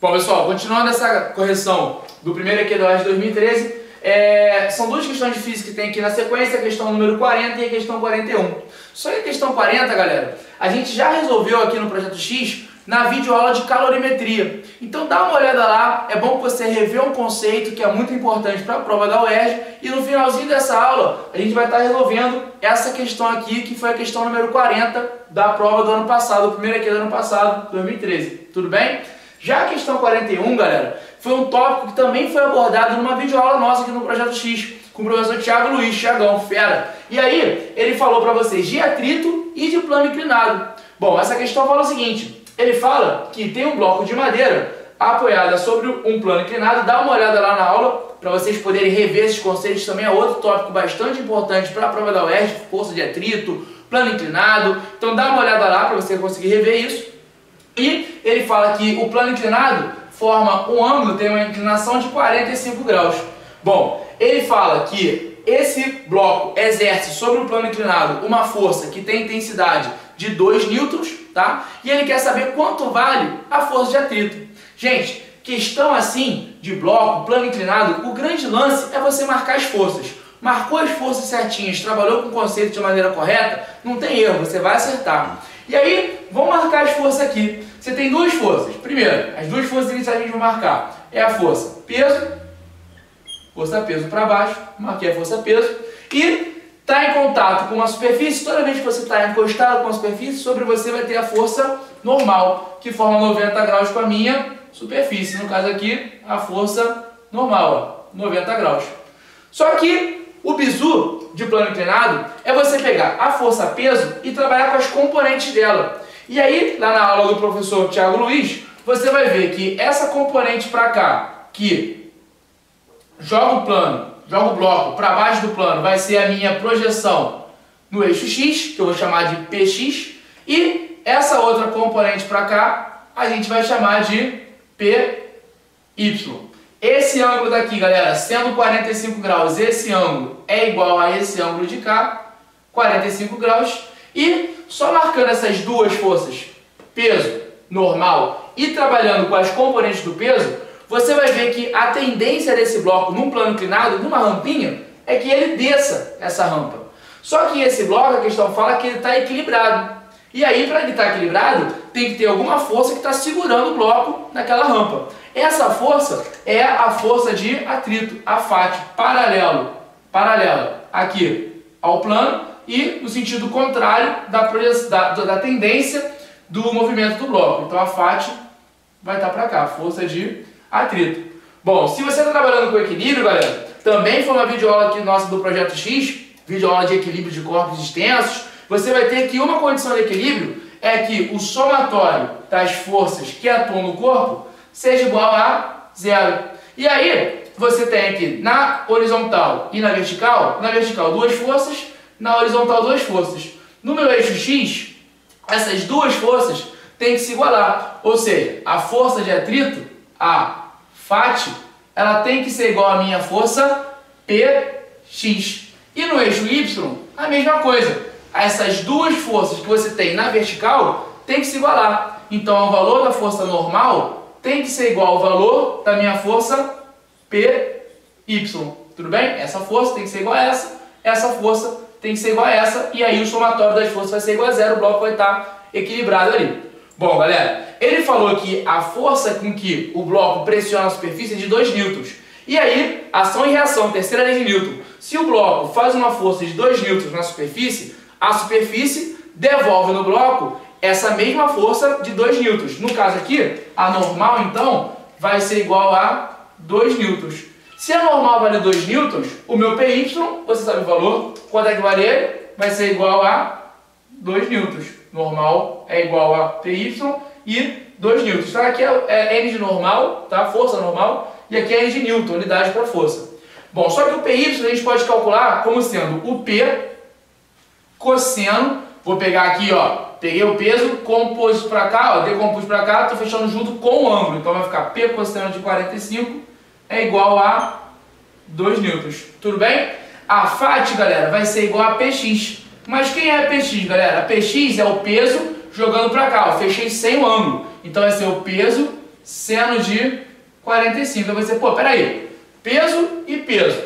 Bom, pessoal, continuando essa correção do primeiro EQ da UERJ 2013, são duas questões de física que tem aqui na sequência, a questão número 40 e a questão 41. Só que a questão 40, galera, a gente já resolveu aqui no Projeto X na videoaula de calorimetria. Então dá uma olhada lá, é bom que você rever um conceito que é muito importante para a prova da UERJ, e no finalzinho dessa aula a gente vai estar resolvendo essa questão aqui, que foi a questão número 40 da prova do ano passado, o primeiro EQ do ano passado, 2013. Tudo bem? Já a questão 41, galera, foi um tópico que também foi abordado numa videoaula nossa aqui no Projeto X, com o professor Thiago Luiz, Thiagão, fera. E aí, ele falou para vocês de atrito e de plano inclinado. Bom, essa questão fala o seguinte, ele fala que tem um bloco de madeira apoiada sobre um plano inclinado. Dá uma olhada lá na aula, para vocês poderem rever esses conceitos, também é outro tópico bastante importante para a prova da UERJ, força de atrito, plano inclinado. Então dá uma olhada lá para você conseguir rever isso. E ele fala que o plano inclinado forma um ângulo, tem uma inclinação de 45 graus. Bom, ele fala que esse bloco exerce sobre o plano inclinado uma força que tem intensidade de 2 newtons, tá? E ele quer saber quanto vale a força de atrito. Gente, questão assim de bloco, plano inclinado, o grande lance é você marcar as forças. Marcou as forças certinhas, trabalhou com o conceito de maneira correta, não tem erro, você vai acertar. E aí, vamos marcar as forças aqui. Você tem duas forças. Primeiro, as duas forças iniciais que a gente vai marcar é a força peso para baixo, marquei a força peso, e está em contato com uma superfície. Toda vez que você está encostado com a superfície, sobre você vai ter a força normal, que forma 90 graus com a minha superfície. No caso aqui, a força normal, ó, 90 graus. Só que o bizu de plano inclinado é você pegar a força peso e trabalhar com as componentes dela. E aí, lá na aula do professor Thiago Luiz, você vai ver que essa componente para cá, que joga o bloco para baixo do plano, vai ser a minha projeção no eixo X, que eu vou chamar de PX, e essa outra componente para cá, a gente vai chamar de PY. Esse ângulo daqui, galera, sendo 45 graus, esse ângulo é igual a esse ângulo de cá, 45 graus, e só marcando essas duas forças, peso, normal, e trabalhando com as componentes do peso, você vai ver que a tendência desse bloco num plano inclinado, numa rampinha, é que ele desça essa rampa. Só que esse bloco, a questão fala que ele está equilibrado. E aí, para ele estar equilibrado, tem que ter alguma força que está segurando o bloco naquela rampa. Essa força é a força de atrito, a FAT, paralela aqui ao plano e no sentido contrário da tendência do movimento do bloco. Então a FAT vai estar para cá, força de atrito. Bom, se você está trabalhando com equilíbrio, galera, também foi uma videoaula aqui nossa do Projeto X, videoaula de equilíbrio de corpos extensos, você vai ter que uma condição de equilíbrio é que o somatório das forças que atuam no corpo seja igual a zero. E aí, você tem aqui na horizontal e na vertical duas forças, na horizontal duas forças. No meu eixo X, essas duas forças têm que se igualar, ou seja, a força de atrito, a FAT, ela tem que ser igual à minha força PX. E no eixo Y, a mesma coisa. Essas duas forças que você tem na vertical tem que se igualar. Então, o valor da força normal tem que ser igual ao valor da minha força PY. Tudo bem? Essa força tem que ser igual a essa força tem que ser igual a essa, e aí o somatório das forças vai ser igual a zero, o bloco vai estar equilibrado ali. Bom, galera, ele falou que a força com que o bloco pressiona a superfície é de 2 newtons. E aí, ação e reação, terceira lei de Newton. Se o bloco faz uma força de 2 newtons na superfície, a superfície devolve no bloco essa mesma força de 2 newtons. No caso aqui, a normal, então, vai ser igual a 2 newtons. Se a normal vale 2 newtons, o meu PY, você sabe o valor, quanto é que vale ele? Vai ser igual a 2 newtons. Normal é igual a PY e 2 newtons. Então aqui é N de normal, tá? Força normal, e aqui é N de newton, unidade para força. Bom, só que o PY a gente pode calcular como sendo o P cosseno, vou pegar aqui, ó, peguei o peso, compus para cá, ó, decompus para cá, estou fechando junto com o ângulo, então vai ficar P cosseno de 45 é igual a 2 newtons, tudo bem? A FAT, galera, vai ser igual a PX, mas quem é PX, galera? A PX é o peso jogando para cá, ó, fechei sem o ângulo, então vai ser o peso seno de 45. Aí você, pô, peraí, peso e peso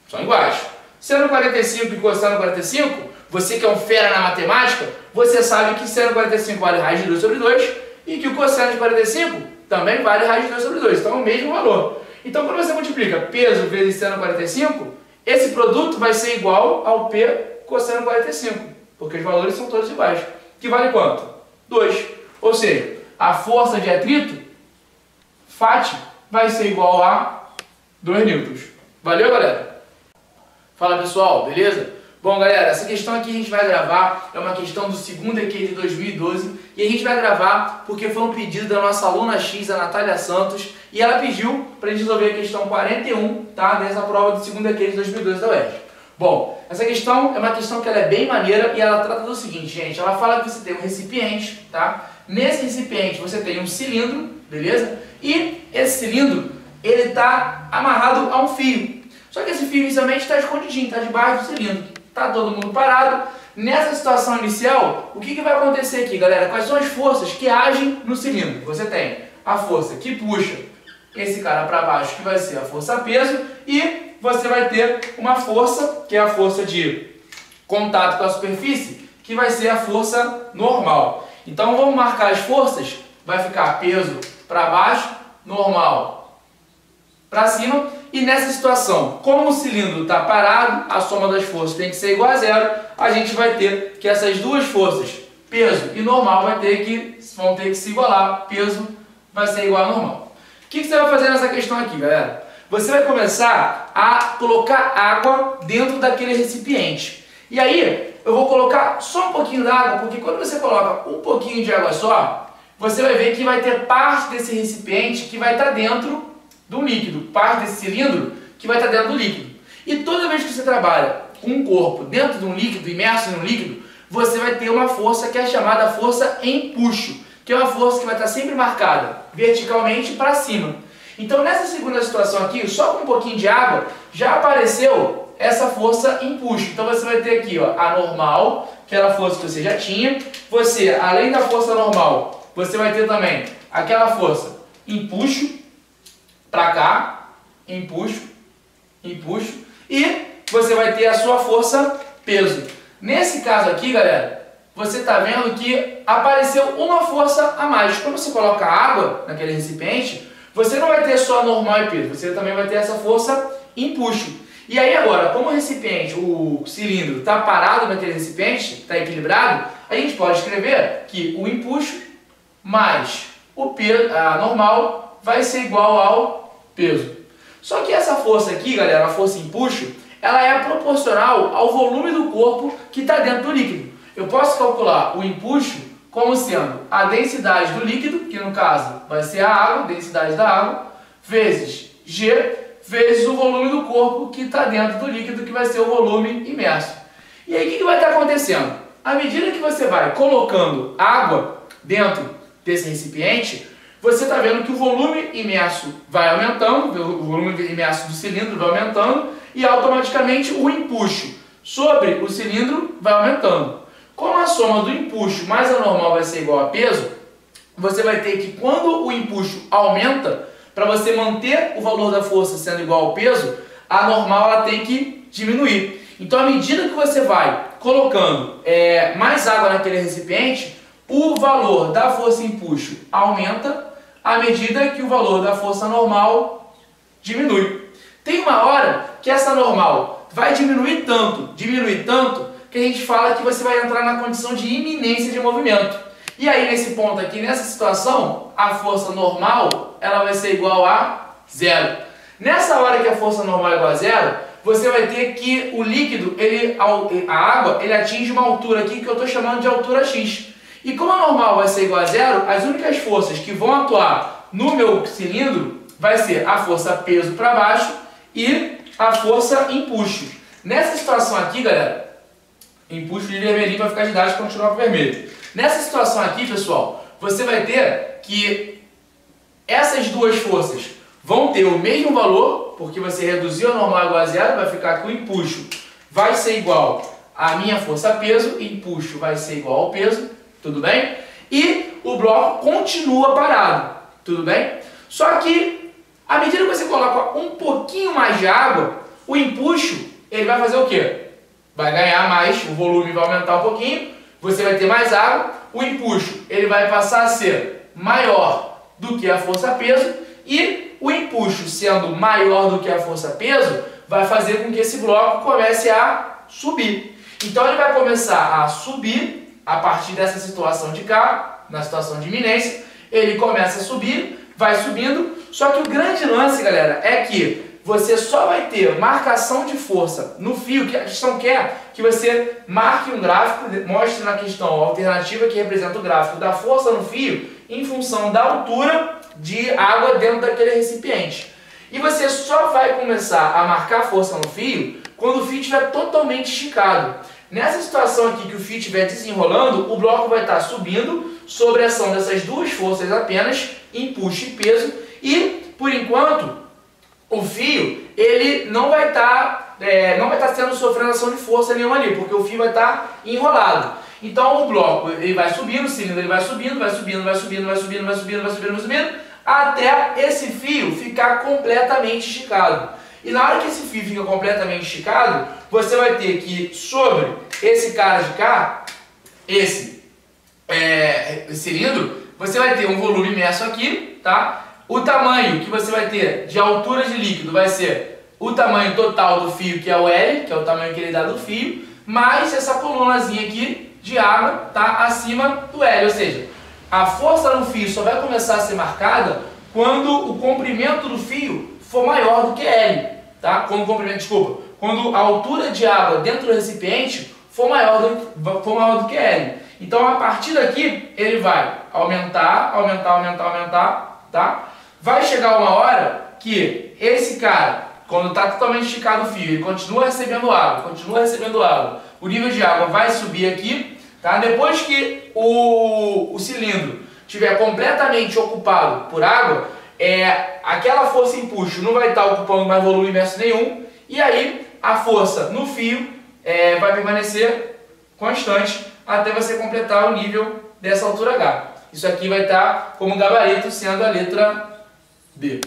são iguais. Seno 45 e cosseno 45, você que é um fera na matemática, você sabe que seno 45 vale raiz de 2 sobre 2 e que o cosseno de 45 também vale raiz de 2 sobre 2, então é o mesmo valor. Então quando você multiplica peso vezes seno 45, esse produto vai ser igual ao P cosseno 45, porque os valores são todos iguais. Que vale quanto? 2. Ou seja, a força de atrito, FAT, vai ser igual a 2 newtons. Valeu, galera? Fala, pessoal, beleza? Bom, galera, essa questão aqui a gente vai gravar, é uma questão do segundo EQ de 2012, e a gente vai gravar porque foi um pedido da nossa aluna X, a Natália Santos, e ela pediu para a gente resolver a questão 41, tá? Dessa prova do segundo EQ de 2012 da UERJ. Bom, essa questão é uma questão que ela é bem maneira e ela trata do seguinte, gente, ela fala que você tem um recipiente, tá? Nesse recipiente você tem um cilindro, beleza? E esse cilindro, ele está amarrado a um fio. Só que esse fio inicialmente está escondidinho, está debaixo do cilindro. Está todo mundo parado. Nessa situação inicial, o que vai acontecer aqui, galera? Quais são as forças que agem no cilindro? Você tem a força que puxa esse cara para baixo, que vai ser a força-peso, e você vai ter uma força, que é a força de contato com a superfície, que vai ser a força normal. Então vamos marcar as forças, vai ficar peso para baixo, normal para cima. E nessa situação, como o cilindro está parado, a soma das forças tem que ser igual a zero, a gente vai ter que essas duas forças, peso e normal, vão ter que se igualar, peso vai ser igual a normal. O que você vai fazer nessa questão aqui, galera? Você vai começar a colocar água dentro daquele recipiente. E aí, eu vou colocar só um pouquinho d'água, porque quando você coloca um pouquinho de água só, você vai ver que vai ter parte desse recipiente que vai estar dentro do líquido, parte desse cilindro que vai estar dentro do líquido. E toda vez que você trabalha com um corpo dentro de um líquido, imerso em um líquido, você vai ter uma força que é chamada força empuxo, que é uma força que vai estar sempre marcada verticalmente para cima. Então nessa segunda situação aqui, só com um pouquinho de água, já apareceu essa força empuxo. Então você vai ter aqui, ó, a normal, que era a força que você já tinha. Você, além da força normal, você vai ter também aquela força empuxo, para cá, empuxo, empuxo, e você vai ter a sua força peso. Nesse caso aqui, galera, você está vendo que apareceu uma força a mais. Quando você coloca água naquele recipiente, você não vai ter só normal e peso, você também vai ter essa força empuxo. E aí agora, como o recipiente, o cilindro está parado naquele recipiente, está equilibrado, a gente pode escrever que o empuxo mais o peso, a normal, vai ser igual ao peso. Só que essa força aqui, galera, a força empuxo, ela é proporcional ao volume do corpo que está dentro do líquido. Eu posso calcular o empuxo como sendo a densidade do líquido, que no caso vai ser a água, densidade da água, vezes G, vezes o volume do corpo que está dentro do líquido, que vai ser o volume imerso. E aí o que vai estar acontecendo? À medida que você vai colocando água dentro desse recipiente, você está vendo que o volume imerso vai aumentando, o volume imerso do cilindro vai aumentando e automaticamente o empuxo sobre o cilindro vai aumentando. Como a soma do empuxo mais a normal vai ser igual a peso, você vai ter que, quando o empuxo aumenta, para você manter o valor da força sendo igual ao peso, a normal ela tem que diminuir. Então, à medida que você vai colocando mais água naquele recipiente, o valor da força empuxo aumenta à medida que o valor da força normal diminui. Tem uma hora que essa normal vai diminuir tanto, que a gente fala que você vai entrar na condição de iminência de movimento. E aí, nesse ponto aqui, nessa situação, a força normal ela vai ser igual a zero. Nessa hora que a força normal é igual a zero, você vai ter que o líquido, a água, ele atinge uma altura aqui que eu estou chamando de altura X. E como a normal vai ser igual a zero, as únicas forças que vão atuar no meu cilindro vai ser a força peso para baixo e a força empuxo. Nessa situação aqui, galera, empuxo de vermelhinho vai ficar didático e continuar com vermelho. Nessa situação aqui, pessoal, você vai ter que essas duas forças vão ter o mesmo valor, porque você reduziu a normal igual a zero, vai ficar que o empuxo vai ser igual à minha força peso, e empuxo vai ser igual ao peso, tudo bem? E o bloco continua parado. Tudo bem? Só que, à medida que você coloca um pouquinho mais de água, o empuxo, ele vai fazer o quê? Vai ganhar mais, o volume vai aumentar um pouquinho, você vai ter mais água, o empuxo, ele vai passar a ser maior do que a força-peso, e o empuxo sendo maior do que a força-peso, vai fazer com que esse bloco comece a subir. Então ele vai começar a subir, a partir dessa situação de cá, na situação de iminência, ele começa a subir, vai subindo, só que o grande lance, galera, é que você só vai ter marcação de força no fio, que a questão quer que você marque um gráfico, mostre na questão a alternativa que representa o gráfico da força no fio, em função da altura de água dentro daquele recipiente. E você só vai começar a marcar força no fio quando o fio estiver totalmente esticado. Nessa situação aqui que o fio estiver desenrolando, o bloco vai estar subindo sob a ação dessas duas forças apenas, empuxo e peso, e por enquanto o fio ele não vai estar sofrendo ação de força nenhuma ali, porque o fio vai estar enrolado. Então o bloco ele vai subindo, o cilindro ele vai subindo, vai subindo, vai subindo, vai subindo, vai subindo, vai subindo, vai subindo, até esse fio ficar completamente esticado. E na hora que esse fio fica completamente esticado, você vai ter que, sobre esse cara de cá, esse cilindro, você vai ter um volume imerso aqui, tá? O tamanho que você vai ter de altura de líquido vai ser o tamanho total do fio, que é o L, que é o tamanho que ele dá do fio, mais essa colunazinha aqui de água, tá? Acima do L, ou seja, a força no fio só vai começar a ser marcada quando o comprimento do fio for maior do que L, tá? Quando a altura de água dentro do recipiente for maior do que L. Então, a partir daqui, ele vai aumentar, aumentar, aumentar, aumentar, tá? Vai chegar uma hora que esse cara, quando está totalmente esticado o fio, ele continua recebendo água, o nível de água vai subir aqui, tá? Depois que o cilindro estiver completamente ocupado por água, aquela força empuxo não vai estar ocupando mais volume imerso nenhum, e aí a força no fio vai permanecer constante até você completar o nível dessa altura H. Isso aqui vai estar como gabarito sendo a letra B.